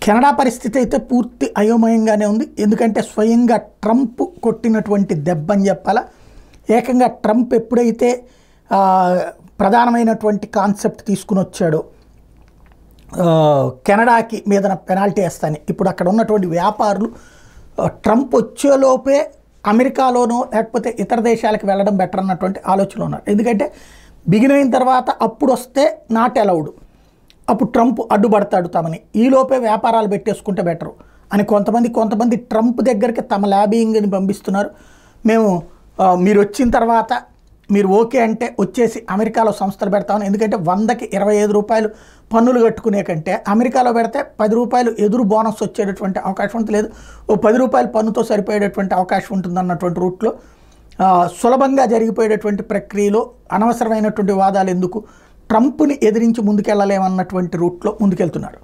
Canada పరిస్థితి అయితే పూర్తి అయోమయంగానే ఉంది. ఎందుకంటే స్వయంగా ట్రంప్ కొట్టినటువంటి దెబ్బ అని చెప్పాలా. ఏకంగా ట్రంప్ ఎప్పుడైతే ప్రధానమైనటువంటి కాన్సెప్ట్ తీసుకుని వచ్చాడో కెనడాకి మీద పెనాల్టీ వేస్తాను, ఇప్పుడు అక్కడ ఉన్నటువంటి వ్యాపారులు ట్రంప్ వచ్చేలోపే అమెరికాలోనో లేకపోతే ఇతర దేశాలకు వెళ్ళడం బెటర్ అన్నటువంటి ఆలోచనలో ఉన్నారు. ఎందుకంటే బిగిన్ అయిన తర్వాత అప్పుడు వస్తే నాట్ అలౌడ్, అప్పుడు ట్రంప్ అడ్డుపడతాడు తమని, ఈలోపే వ్యాపారాలు పెట్టేసుకుంటే బెటరు అని కొంతమంది ట్రంప్ దగ్గరికి తమ ల్యాబింగ్ని పంపిస్తున్నారు. మేము మీరు వచ్చిన తర్వాత మీరు ఓకే అంటే వచ్చేసి అమెరికాలో సంస్థలు పెడతామని. ఎందుకంటే 100కి 25 రూపాయలు పన్నులు కట్టుకునే కంటే అమెరికాలో పెడితే 10 రూపాయలు ఎదురు బోనస్ వచ్చేటటువంటి అవకాశం ఉంటుంది, లేదు ఓ 10 రూపాయలు పన్నుతో సరిపోయేటటువంటి అవకాశం ఉంటుంది అన్నటువంటి రూట్లో సులభంగా జరిగిపోయేటటువంటి ప్రక్రియలో అనవసరమైనటువంటి వాదాలు ఎందుకు, ట్రంప్ని ఎదిరించి ముందుకెళ్ళలేమన్నటువంటి రూట్లో ముందుకెళ్తున్నారు.